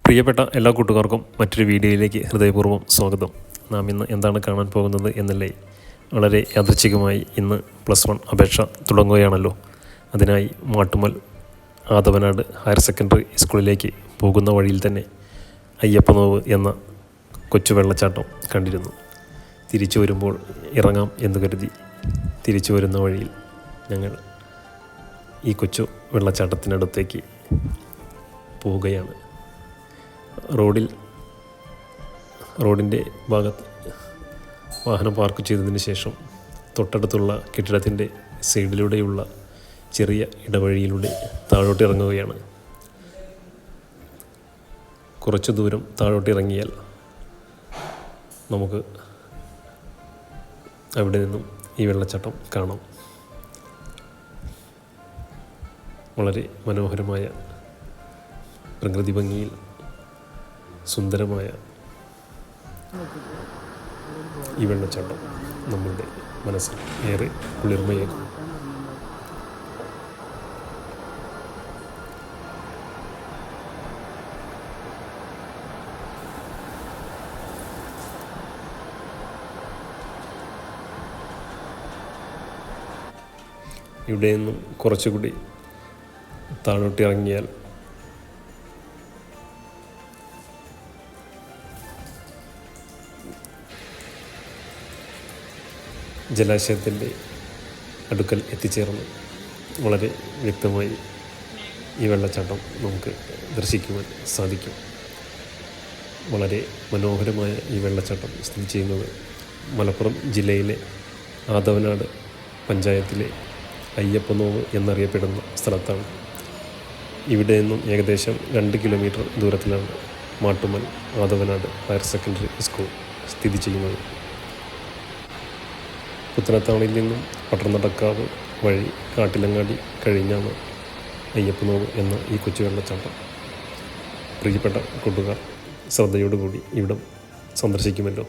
പ്രിയപ്പെട്ട എല്ലാ കൂട്ടുകാർക്കും മറ്റൊരു വീഡിയോയിലേക്ക് ഹൃദയപൂർവ്വം സ്വാഗതം. നാം ഇന്ന് എന്താണ് കാണാൻ പോകുന്നത് എന്നല്ലേ, വളരെ യാദൃച്ഛികമായി ഇന്ന് +1 അപേക്ഷ തുടങ്ങുകയാണല്ലോ. അതിനായി മാട്ടുമ്മൽ ആദവനാട് ഹയർ സെക്കൻഡറി സ്കൂളിലേക്ക് പോകുന്ന വഴിയിൽ തന്നെ അയ്യപ്പനോവ് എന്ന കൊച്ചു വെള്ളച്ചാട്ടം കണ്ടിരുന്നു. തിരിച്ചു വരുമ്പോൾ ഇറങ്ങാം എന്ന് കരുതി തിരിച്ചു വരുന്ന വഴിയിൽ ഞങ്ങൾ ഈ കൊച്ചു വെള്ളച്ചാട്ടത്തിനടുത്തേക്ക് പോവുകയാണ്. റോഡിൻ്റെ ഭാഗത്ത് വാഹനം പാർക്ക് ചെയ്തതിന് ശേഷം തൊട്ടടുത്തുള്ള കെട്ടിടത്തിൻ്റെ സൈഡിലൂടെയുള്ള ചെറിയ ഇടവഴിയിലൂടെ താഴോട്ട് ഇറങ്ങുകയാണ്. കുറച്ചു ദൂരം താഴോട്ട് ഇറങ്ങിയാൽ നമുക്ക് അവിടെ നിന്നും ഈ വെള്ളച്ചാട്ടം കാണാം. വളരെ മനോഹരമായ പ്രകൃതി ഭംഗിയിൽ സുന്ദരമായ ഈ വെള്ളച്ചാട്ടം നമ്മളുടെ മനസ്സിൽ ഏറെ കുളിർമയേകും. ഇവിടെ നിന്നും കുറച്ചുകൂടി താഴോട്ട് ഇറങ്ങിയാൽ ജലാശയത്തിൻ്റെ അടുക്കൽ എത്തിച്ചേർന്ന് വളരെ വ്യക്തമായി ഈ വെള്ളച്ചാട്ടം നമുക്ക് ദർശിക്കുവാൻ സാധിക്കും. വളരെ മനോഹരമായ ഈ വെള്ളച്ചാട്ടം സ്ഥിതി ചെയ്യുന്നത് മലപ്പുറം ജില്ലയിലെ ആദവനാട് പഞ്ചായത്തിലെ അയ്യപ്പനോവ് എന്നറിയപ്പെടുന്ന സ്ഥലത്താണ്. ഇവിടെ നിന്നും ഏകദേശം 2 കിലോമീറ്റർ ദൂരത്തിലാണ് Mattummal Adavanad higher secondary school സ്ഥിതി ചെയ്യുന്നത്. പുത്തനത്താണിയിൽ നിന്നും പട്ടണനടക്കാവ് വഴി കാട്ടിലങ്ങാടി കഴിഞ്ഞാണ് അയ്യപ്പനോവ് എന്ന ഈ കൊച്ചു വെള്ളച്ചാട്ടം. പ്രിയപ്പെട്ട കൂട്ടുകാർ ശ്രദ്ധയോടുകൂടി ഇവിടം സന്ദർശിക്കുമല്ലോ.